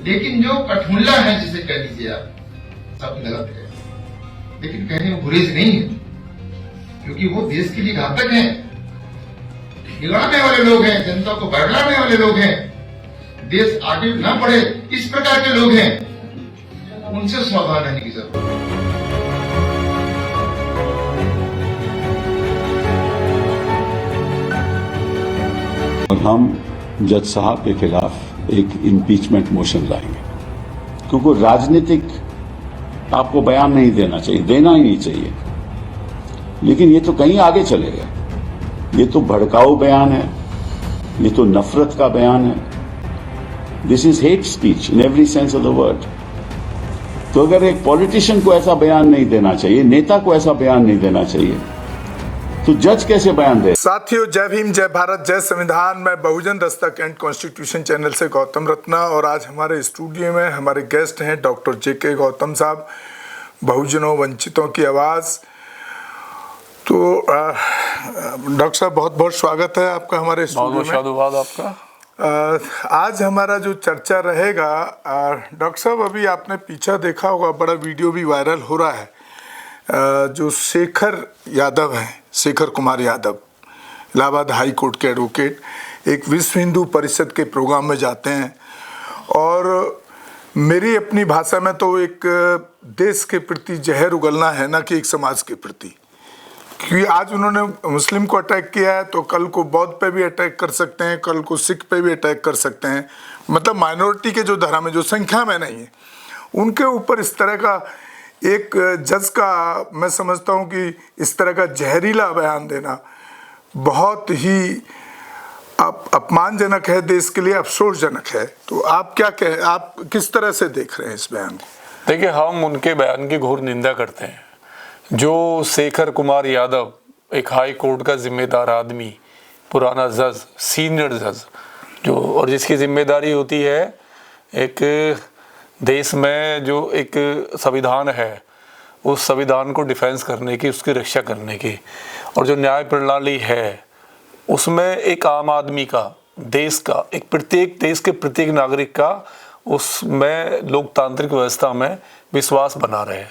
लेकिन जो कठमुल्ला है जिसे कह लीजिए आप, सब गलत है, लेकिन कहने में गुरेज नहीं है, क्योंकि वो देश के लिए घातक हैं, बिगाड़ने वाले लोग हैं, जनता को बरगलाने वाले लोग हैं, देश आगे न बढ़े इस प्रकार के लोग हैं, उनसे सावधान रहने की जरूरत है। और हम जज साहब के खिलाफ एक इम्पीचमेंट मोशन लाएंगे, क्योंकि राजनीतिक आपको बयान नहीं देना चाहिए, देना ही नहीं चाहिए, लेकिन ये तो कहीं आगे चले गए। ये तो भड़काऊ बयान है, ये तो नफरत का बयान है। This is hate speech in every sense of the word. तो अगर एक पॉलिटिशियन को ऐसा बयान नहीं देना चाहिए, नेता को ऐसा बयान नहीं देना चाहिए, तो जज कैसे बयान दे? साथियों, जय भीम, जय भारत, जय संविधान। मैं बहुजन दस्तक एंड कॉन्स्टिट्यूशन चैनल से गौतम रत्ना, और आज हमारे स्टूडियो में हमारे गेस्ट हैं डॉक्टर JK गौतम साहब, बहुजनों वंचितों की आवाज़। तो डॉक्टर साहब, बहुत बहुत स्वागत है आपका हमारे स्टूडियो में। धन्यवाद आपका। आज हमारा जो चर्चा रहेगा, डॉक्टर साहब, अभी आपने पीछे देखा होगा, बड़ा वीडियो भी वायरल हो रहा है। जो शेखर यादव हैं, शेखर कुमार यादव, इलाहाबाद हाई कोर्ट के एडवोकेट, एक विश्व हिंदू परिषद के प्रोग्राम में जाते हैं, और मेरी अपनी भाषा में तो एक देश के प्रति जहर उगलना है, ना कि एक समाज के प्रति। क्योंकि आज उन्होंने मुस्लिम को अटैक किया है, तो कल को बौद्ध पे भी अटैक कर सकते हैं, कल को सिख पे भी अटैक कर सकते हैं। मतलब माइनॉरिटी के जो धर्म है, जो संख्या में नहीं है, उनके ऊपर इस तरह का एक जज का, मैं समझता हूं कि इस तरह का जहरीला बयान देना बहुत ही अपमानजनक है, देश के लिए अफसोसजनक है। तो आप क्या कहें, आप किस तरह से देख रहे हैं इस बयान को? देखिए, हम उनके बयान की घोर निंदा करते हैं। जो शेखर कुमार यादव, एक हाई कोर्ट का जिम्मेदार आदमी, पुराना जज, सीनियर जज, जो, और जिसकी जिम्मेदारी होती है एक देश में जो एक संविधान है, उस संविधान को डिफेंस करने की, उसकी रक्षा करने की, और जो न्याय प्रणाली है उसमें एक आम आदमी का, देश का, एक प्रत्येक देश के प्रत्येक नागरिक का उसमें लोकतांत्रिक व्यवस्था में विश्वास बना रहे,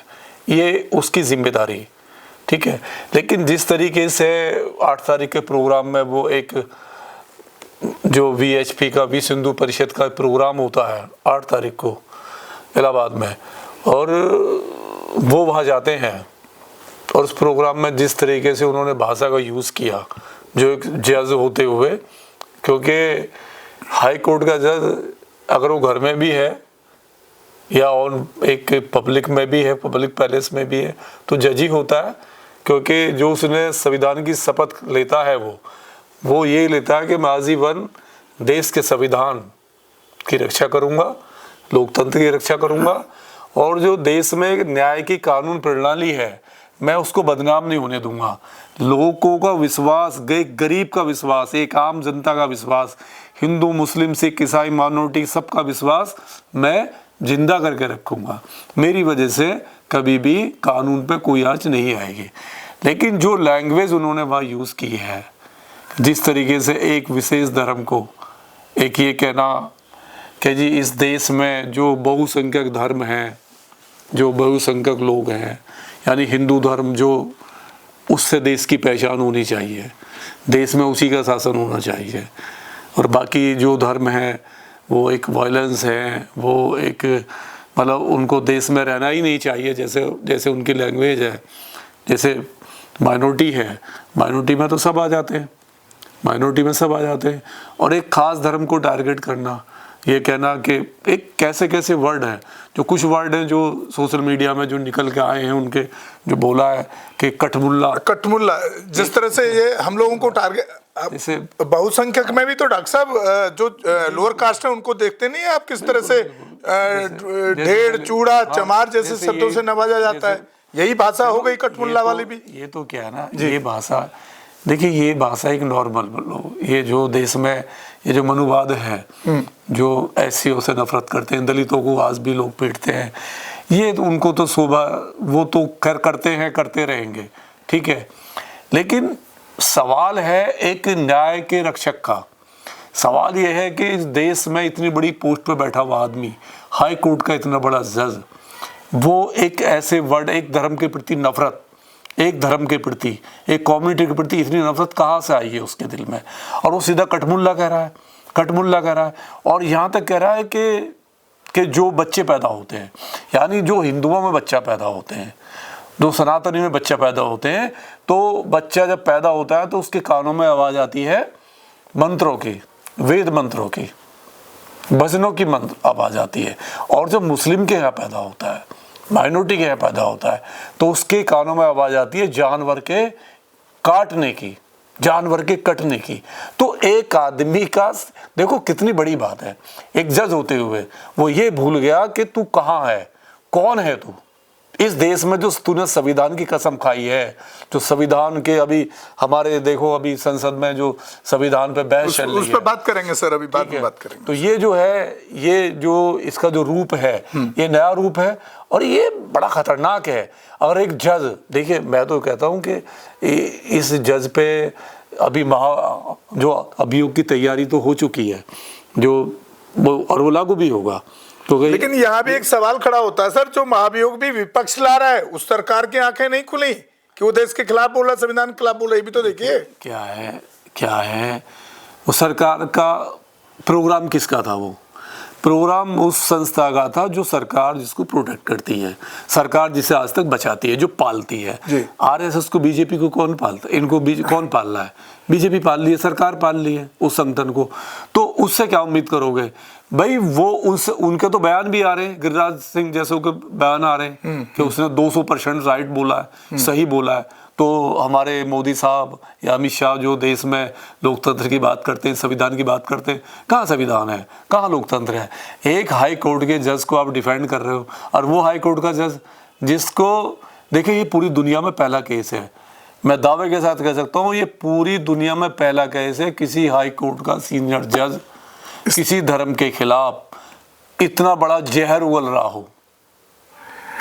ये उसकी जिम्मेदारी, ठीक है। लेकिन जिस तरीके से 8 तारीख के प्रोग्राम में वो एक जो VHP का, विश्व हिंदू परिषद का प्रोग्राम होता है 8 तारीख को इलाहाबाद में, और वो वहाँ जाते हैं, और उस प्रोग्राम में जिस तरीके से उन्होंने भाषा का यूज़ किया, जो एक जज होते हुए, क्योंकि हाई कोर्ट का जज अगर वो घर में भी है या और एक पब्लिक में भी है, पब्लिक पैलेस में भी है, तो जज ही होता है। क्योंकि जो उसने संविधान की शपथ लेता है, वो ये लेता है कि मैं आजीवन देश के संविधान की रक्षा करूँगा, लोकतंत्र की रक्षा करूँगा, और जो देश में एक न्याय की कानून प्रणाली है, मैं उसको बदनाम नहीं होने दूंगा। लोगों का विश्वास, एक गरीब का विश्वास, एक आम जनता का विश्वास, हिंदू, मुस्लिम, सिख, ईसाई, माइनॉरिटी, सबका विश्वास मैं जिंदा करके रखूँगा। मेरी वजह से कभी भी कानून पे कोई आँच नहीं आएगी। लेकिन जो लैंग्वेज उन्होंने वहाँ यूज़ की है, जिस तरीके से एक विशेष धर्म को, एक ये कहना कि जी इस देश में जो बहुसंख्यक धर्म हैं, जो बहुसंख्यक लोग हैं, यानी हिंदू धर्म जो, उससे देश की पहचान होनी चाहिए, देश में उसी का शासन होना चाहिए, और बाकी जो धर्म है वो एक वायलेंस है, वो एक मतलब उनको देश में रहना ही नहीं चाहिए, जैसे उनकी लैंग्वेज है। जैसे माइनॉरिटी है, माइनॉरिटी में तो सब आ जाते हैं, माइनॉरिटी में सब आ जाते हैं, और एक ख़ास धर्म को टारगेट करना, ये कहना कि एक कैसे कैसे वर्ड हैं, जो कुछ वर्ड हैं जो सोशल मीडिया में जो निकल के आए हैं, उनके जो बोला है कि कठमुल्ला, जिस तरह से ये हम लोगों को टारगेट, जैसे बहुसंख्यक में भी तो डॉक्टर साहब जो लोअर कास्ट है उनको देखते नहीं है आप, किस तरह से ढेड़, चूड़ा, चमार जैसे शब्दों से नवाजा जाता है। यही भाषा हो गई कठमुल्ला वाली भी। ये तो क्या है ना, ये भाषा, देखिए ये भाषा एक नॉर्मल, ये जो देश में ये जो मनुवाद है, जो SCO से नफरत करते हैं, दलितों को आज भी लोग पीटते हैं, ये तो उनको तो शोभा, वो तो करते हैं, करते रहेंगे, ठीक है। लेकिन सवाल है एक न्याय के रक्षक का, सवाल यह है कि इस देश में इतनी बड़ी पोस्ट पे बैठा हुआ आदमी हाई कोर्ट का इतना बड़ा जज, वो एक ऐसे वर्ड, एक धर्म के प्रति नफरत, एक धर्म के प्रति, एक कम्युनिटी के प्रति इतनी नफरत कहाँ से आई है उसके दिल में? और वो सीधा कटमुल्ला कह रहा है, कटमुल्ला कह रहा है। और यहाँ तक कह रहा है कि जो बच्चे पैदा होते हैं, यानी जो हिंदुओं में बच्चा पैदा होते हैं, जो सनातनी में बच्चा पैदा होते हैं, तो बच्चा जब पैदा होता है तो उसके कानों में आवाज़ आती है मंत्रों की, वेद मंत्रों की, भजनों की मंत्र आवाज़ आती है। और जब मुस्लिम के यहाँ पैदा होता है, माइनॉरिटी के यहाँ पैदा होता है, तो उसके कानों में आवाज़ आती है जानवर के काटने की, जानवर के कटने की। तो एक आदमी का देखो कितनी बड़ी बात है, एक जज होते हुए वो ये भूल गया कि तू कहाँ है, कौन है तू इस देश में, जो तूने संविधान की कसम खाई है, जो संविधान के अभी हमारे देखो अभी संसद में जो संविधान पे बहस चल रही है, उस पर बात करेंगे सर, अभी बाद में बात करेंगे। तो ये जो है, ये जो इसका जो रूप है, ये नया रूप है और ये बड़ा खतरनाक है। अगर एक जज, देखिए मैं तो कहता हूँ कि इस जज पे अभी जो अभियोग की तैयारी तो हो चुकी है, और वो लागू भी होगा। तो लेकिन यहाँ भी एक सवाल खड़ा होता है सर, जो महाभियोग भी विपक्ष ला रहा है, उस सरकार की आंखें नहीं खुली कि वो देश के खिलाफ बोला, संविधान के खिलाफ बोला। ये भी तो देखिए क्या है वो सरकार का प्रोग्राम किसका था? वो प्रोग्राम उस संस्था का था जो सरकार जिसको प्रोटेक्ट करती है, सरकार जिसे आज तक बचाती है, जो पालती है। आरएसएस को, बीजेपी को कौन पालता? इनको कौन पाल रहा है? बीजेपी पाल ली है, सरकार पाल ली है उस संगठन को। तो उससे क्या उम्मीद करोगे भाई? वो उनके तो बयान भी आ रहे हैं, गिरिराज सिंह जैसे के बयान आ रहे हैं कि उसने 200% राइट बोला है, सही बोला है। तो हमारे मोदी साहब या अमित शाह जो देश में लोकतंत्र की बात करते हैं, संविधान की बात करते हैं, कहाँ संविधान है, कहाँ लोकतंत्र है? एक हाई कोर्ट के जज को आप डिफेंड कर रहे हो, और वो हाई कोर्ट का जज जिसको, देखिए ये पूरी दुनिया में पहला केस है, मैं दावे के साथ कह सकता हूँ ये पूरी दुनिया में पहला केस है, किसी हाई कोर्ट का सीनियर जज किसी धर्म के खिलाफ इतना बड़ा जहर उगल रहा हो।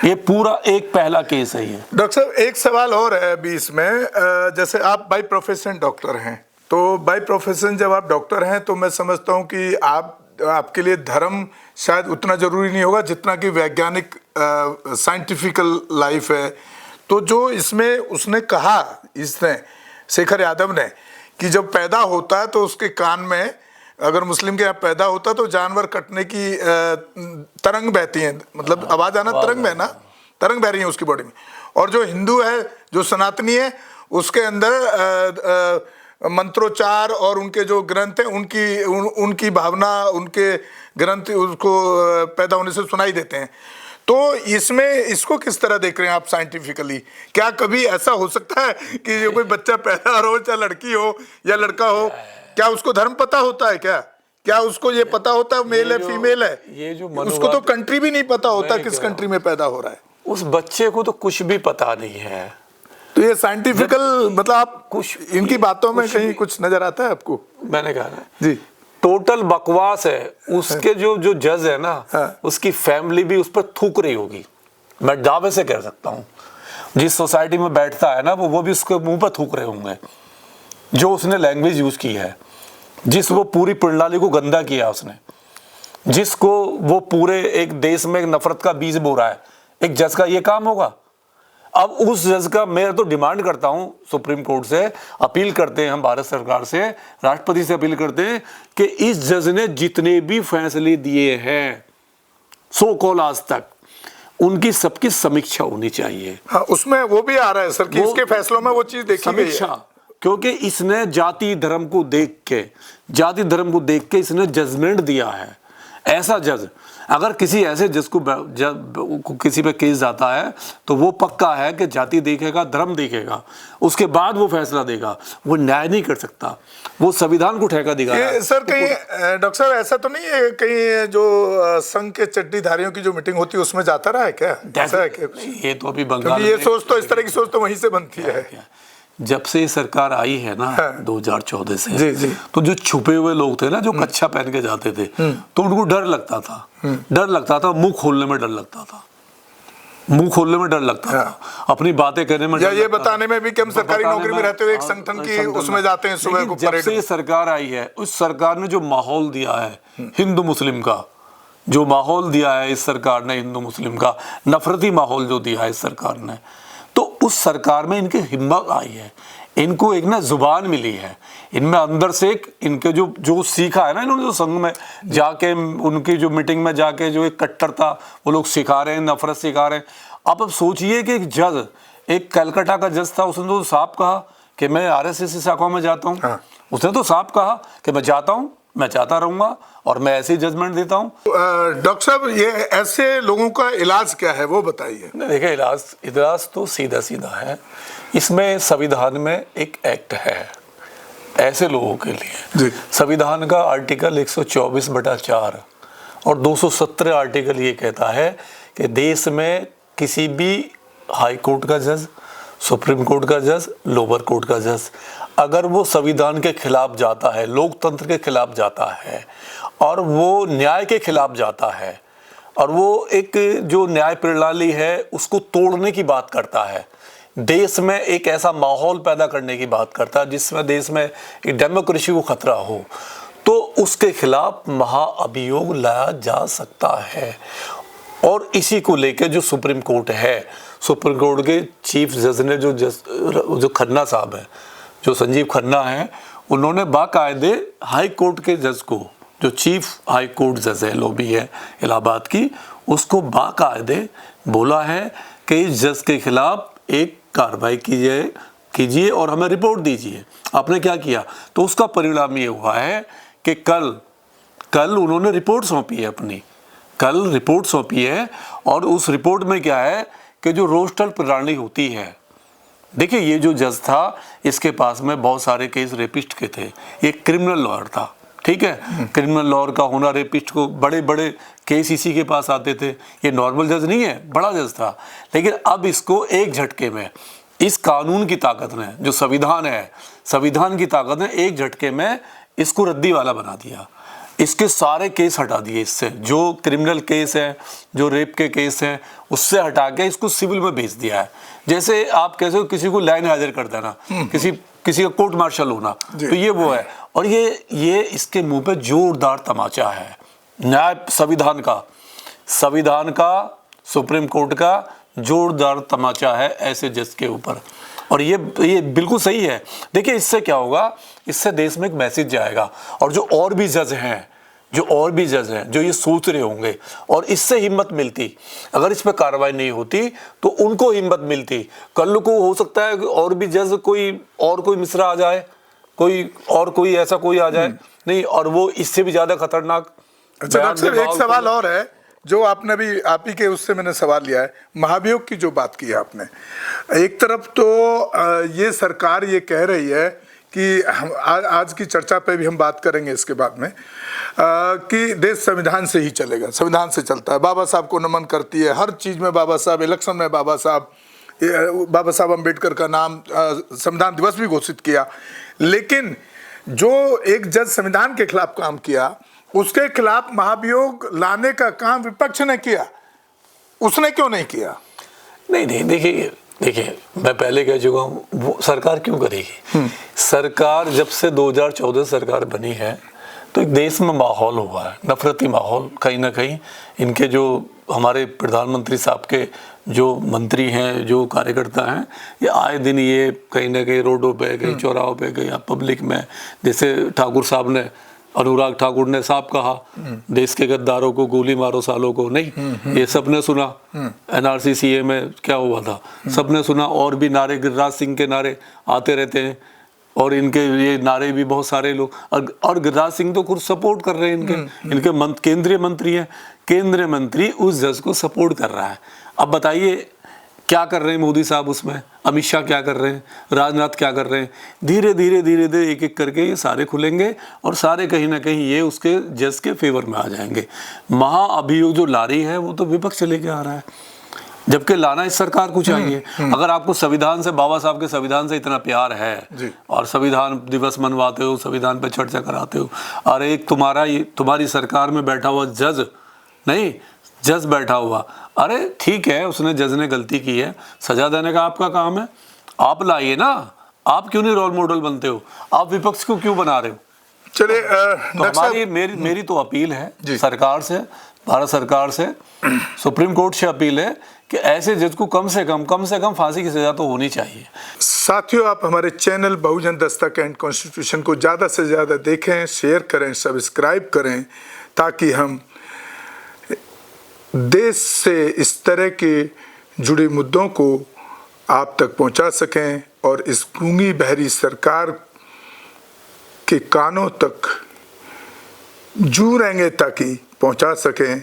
ये पूरा एक पहला केस है ये। डॉक्टर साहब एक सवाल और है अभी इसमें, जैसे आप बाय प्रोफेशन डॉक्टर हैं, तो बाय प्रोफेशन जब आप डॉक्टर हैं तो मैं समझता हूं कि आपके लिए धर्म शायद उतना जरूरी नहीं होगा जितना कि वैज्ञानिक साइंटिफिकल लाइफ है। तो जो इसमें उसने कहा, इसने शेखर यादव ने, कि जब पैदा होता है तो उसके कान में, अगर मुस्लिम के यहाँ पैदा होता तो जानवर कटने की तरंग बहती है, मतलब आवाज आना, तरंग बहना, तरंग बह रही है उसकी बॉडी में। और जो हिंदू है, जो सनातनी है, उसके अंदर मंत्रोच्चार और उनके जो ग्रंथ हैं, उनकी भावना, उनके ग्रंथ उसको पैदा होने से सुनाई देते हैं। तो इसमें इसको किस तरह देख रहे हैं आप साइंटिफिकली? क्या कभी ऐसा हो सकता है कि जो कोई बच्चा पैदा हो, चाहे लड़की हो या लड़का हो, क्या उसको धर्म पता होता है? क्या उसको ये पता होता है मेल है फीमेल है? ये जो उसको तो कंट्री भी नहीं पता होता किस कंट्री में पैदा हो रहा है। उस बच्चे को तो कुछ भी पता नहीं है। तो ये साइंटिफिकल, मतलब आप कुछ इनकी बातों में कहीं कुछ नजर आता है आपको? मैंने कहा ना जी, टोटल बकवास है। उसके जो जज है ना, उसकी फैमिली भी उस पर थूक रही होगी, मैं दावे से कह सकता हूँ। जिस सोसाइटी में बैठता है ना, वो भी उसके मुंह पर थूक रहे होंगे, जो उसने लैंग्वेज यूज की है, जिस वो पूरी प्रणाली को गंदा किया उसने, जिसको वो पूरे एक देश में एक नफरत का बीज बो रहा है। एक जज का ये काम होगा? अब उस जज का मैं तो डिमांड करता हूं, सुप्रीम कोर्ट से अपील करते हैं, हम भारत सरकार से, राष्ट्रपति से अपील करते हैं कि इस जज ने जितने भी फैसले दिए हैं सो कॉल आज तक, उनकी सबकी समीक्षा होनी चाहिए। हाँ, उसमें वो भी आ रहा है सर कि इसके फैसलों में वो चीज देखी गई है। क्योंकि इसने जाति धर्म को देख के इसने जजमेंट दिया है। ऐसा जज, अगर किसी ऐसे जज को किसी पे केस जाता है तो वो पक्का है कि जाति देखेगा, धर्म देखेगा, उसके बाद वो फैसला देगा। वो न्याय नहीं कर सकता, वो संविधान को ठेका देगा। सर कहीं डॉक्टर साहब ऐसा तो नहीं है कहीं जो संघ के चड्डीधारियों की जो मीटिंग होती है उसमें जाता रहा है क्या? ऐसा है क्या? ये तो अभी बंगाल, ये सोच तो, इस तरह की सोच तो वहीं से बनती है। जब से सरकार आई है ना, 2014 से, जी। तो जो छुपे हुए लोग थे ना, जो कच्छा पहन के जाते थे, तो उनको डर लगता था, मुंह खोलने में डर लगता था, अपनी बातें करने में, या ये बताने में भी कि हम सरकारी नौकरी में रहते हुए एक संगठन की उसमें जाते हैं सुबह को। जब से ये सरकार आई है, उस सरकार ने जो माहौल दिया है हिंदू मुस्लिम का, जो माहौल दिया है इस सरकार ने हिंदू मुस्लिम का, नफरती माहौल जो दिया है इस सरकार ने, तो उस सरकार में इनकी हिम्मत आई है, इनको एक ना जुबान मिली है, इनमें अंदर से एक इनके जो सीखा है ना इन्होंने, जो संघ में जाके उनकी जो मीटिंग में जाके जो एक कट्टरता वो लोग सिखा रहे हैं, नफरत सिखा रहे हैं। आप अब सोचिए कि एक जज, एक कलकत्ता का जज था, उसने तो साफ कहा कि मैं आरएसएस की शाखा में जाता हूँ। हाँ। उसने तो साफ कहा कि मैं जाता हूँ, मैं चाहता रहूंगा और मैं ऐसे ही जजमेंट देता हूँ। डॉक्टर साहब, ये ऐसे लोगों का इलाज क्या है वो बताइए। देखिए, इलाज तो सीधा सीधा है। इसमें संविधान में एक एक्ट है ऐसे लोगों के लिए। संविधान का आर्टिकल 124/4 और 217 आर्टिकल ये कहता है कि देश में किसी भी हाई कोर्ट का जज, सुप्रीम कोर्ट का जज, लोअर कोर्ट का जज, अगर वो संविधान के खिलाफ जाता है, लोकतंत्र के खिलाफ जाता है और वो न्याय के खिलाफ जाता है और वो एक जो न्याय प्रणाली है उसको तोड़ने की बात करता है, देश में एक ऐसा माहौल पैदा करने की बात करता है जिसमें देश में डेमोक्रेसी को खतरा हो, तो उसके खिलाफ महाअभियोग लाया जा सकता है। और इसी को लेकर जो सुप्रीम कोर्ट है, सुप्रीम कोर्ट के चीफ जज ने जो खन्ना साहब है, जो संजीव खन्ना है, उन्होंने बाकायदे हाई कोर्ट के जज को, जो चीफ हाई कोर्ट जज है, लॉबी है इलाहाबाद की, उसको बाकायदे बोला है कि इस जज के खिलाफ एक कार्रवाई कीजिए और हमें रिपोर्ट दीजिए। आपने क्या किया? तो उसका परिणाम ये हुआ है कि कल उन्होंने रिपोर्ट सौंपी है अपनी, कल रिपोर्ट सौंपी है और उस रिपोर्ट में क्या है कि जो रोस्टर प्रणाली होती है, देखिए ये जो जज था इसके पास में बहुत सारे केस रेपिस्ट के थे, ये क्रिमिनल लॉयर था, ठीक है, क्रिमिनल लॉयर का होना, रेपिस्ट को बड़े बड़े केस इसी के पास आते थे, ये नॉर्मल जज नहीं है, बड़ा जज था। लेकिन अब इसको एक झटके में, इस कानून की ताकत ने, जो संविधान है, संविधान की ताकत ने एक झटके में इसको रद्दी वाला बना दिया, इसके सारे केस हटा दिए, इससे जो क्रिमिनल केस है, जो रेप के केस हैं, उससे हटा के इसको सिविल में भेज दिया है। जैसे आप कैसे किसी को लाइन हाजिर कर देना, किसी का कोर्ट मार्शल होना, तो ये वो है। और ये इसके मुंह पे जोरदार तमाचा है न्याय संविधान का सुप्रीम कोर्ट का जोरदार तमाचा है ऐसे जज के ऊपर। और ये बिल्कुल सही है। देखिए इससे क्या होगा, इससे देश में एक मैसेज जाएगा और जो और भी जज हैं जो ये सोच रहे होंगे और इससे हिम्मत मिलती, अगर इस पर कार्रवाई नहीं होती तो उनको हिम्मत मिलती। कल को हो सकता है और भी जज कोई मिश्रा आ जाए, कोई ऐसा कोई आ जाए नहीं, और वो इससे भी ज्यादा खतरनाक। अच्छा डॉक्टर साहब, एक सवाल और है जो आपने भी, आप ही के उससे मैंने सवाल लिया है, महाभियोग की जो बात की है आपने। एक तरफ तो ये सरकार ये कह रही है कि हम आज की चर्चा पे भी हम बात करेंगे इसके बाद में, कि देश संविधान से ही चलेगा, संविधान से चलता है, बाबा साहब को नमन करती है, हर चीज़ में बाबा साहब, इलेक्शन में बाबा साहब अम्बेडकर का नाम, संविधान दिवस भी घोषित किया। लेकिन जो एक जज संविधान के खिलाफ काम किया, उसके खिलाफ महाभियोग लाने का काम विपक्ष ने किया, उसने क्यों नहीं किया? नहीं, देखिए मैं पहले कह चुका हूँ, वो सरकार क्यों करेगी? सरकार जब से 2014 सरकार बनी है तो एक देश में माहौल हुआ है, नफरती माहौल। कहीं ना कहीं इनके जो हमारे प्रधानमंत्री साहब के जो मंत्री हैं, जो कार्यकर्ता हैं, ये आए दिन ये कहीं ना कहीं रोडों पे, कहीं चौराहों पे, कहीं पब्लिक में, जैसे ठाकुर साहब ने, अनुराग ठाकुर ने साहब कहा, देश के गद्दारों को गोली मारो, सालों को नहीं, ये सबने सुना। एनआरसी सीए में क्या हुआ था, सबने सुना। और भी नारे, गिरिराज सिंह के नारे आते रहते हैं और इनके ये नारे भी बहुत सारे लोग, और गिरिराज सिंह तो खुद सपोर्ट कर रहे हैं इनके केंद्रीय मंत्री हैं, केंद्रीय मंत्री उस जज को सपोर्ट कर रहा है। अब बताइए क्या कर रहे हैं मोदी साहब उसमें, अमित शाह क्या कर रहे हैं, राजनाथ क्या कर रहे हैं? धीरे धीरे एक एक करके ये सारे खुलेंगे और सारे कहीं ना कहीं ये उसके जज के फेवर में आ जाएंगे। महाअभियोग जो ला रही है वो तो विपक्ष लेके आ रहा है, जबकि लाना इस सरकार को चाहिए। अगर आपको संविधान से, बाबा साहब के संविधान से इतना प्यार है और संविधान दिवस मनवाते हो, संविधान पर चर्चा कराते हो, और एक तुम्हारी सरकार में बैठा हुआ जज बैठा हुआ, अरे ठीक है, उसने जज ने गलती की है, सजा देने का आपका काम है, आप लाइए ना। आप क्यों नहीं रोल मॉडल बनते हो? आप विपक्ष को क्यों बना रहे हो? चलिए तो हमारी मेरी तो अपील है सरकार से, भारत सरकार से, सुप्रीम कोर्ट से अपील है कि ऐसे जज को कम से कम फांसी की सजा तो होनी चाहिए। साथियों, आप हमारे channel Bahujan Dastak and constitution को ज़्यादा से ज़्यादा देखें, शेयर करें, सब्सक्राइब करें, ताकि हम देश से इस तरह के जुड़े मुद्दों को आप तक पहुंचा सकें और इस गूंगी बहरी सरकार के कानों तक जू रहेंगे ताकि पहुंचा सकें।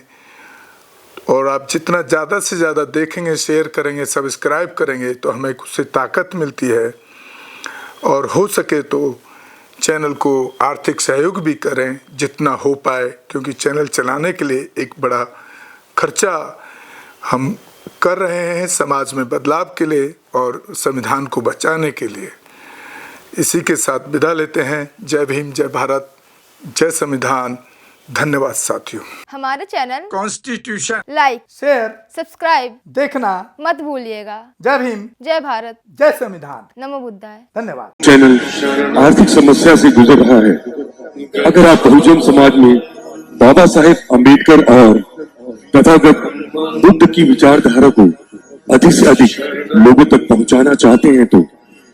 और आप जितना ज़्यादा से ज़्यादा देखेंगे, शेयर करेंगे, सब्सक्राइब करेंगे तो हमें उससे ताकत मिलती है। और हो सके तो चैनल को आर्थिक सहयोग भी करें जितना हो पाए, क्योंकि चैनल चलाने के लिए एक बड़ा खर्चा हम कर रहे हैं समाज में बदलाव के लिए और संविधान को बचाने के लिए। इसी के साथ विदा लेते हैं। जय भीम, जय भारत, जय संविधान। धन्यवाद साथियों। हमारे channel constitution like, share, subscribe देखना मत भूलिएगा। जय भीम, जय भारत, जय संविधान। नमो बुद्धाय। धन्यवाद। चैनल आर्थिक समस्या से गुजर रहा है। अगर आप बहुजन समाज में बाबा साहेब अम्बेडकर और तथागत बुद्ध की विचारधारा को अधिक से अधिक लोगों तक पहुंचाना चाहते हैं तो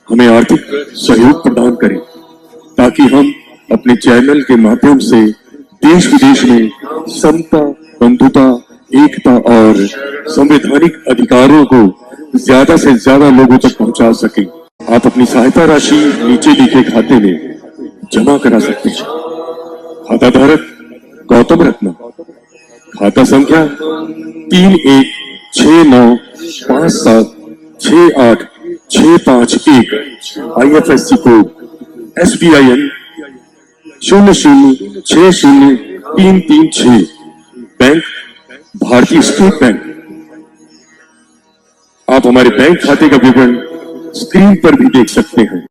हमें आर्थिक सहयोग प्रदान करें, ताकि हम अपने चैनल के माध्यम से देश विदेश में समता, बंधुता, एकता और संवैधानिक अधिकारों को ज्यादा से ज्यादा लोगों तक पहुंचा सके। आप अपनी सहायता राशि नीचे लिखे खाते में जमा करा सकते हैं। खाता धारक गौतम रत्ना, खाता संख्या 3169576865 IFSC कोड SBIN 0060336, बैंक भारतीय स्टेट बैंक। आप हमारे बैंक खाते का विवरण स्क्रीन पर भी देख सकते हैं।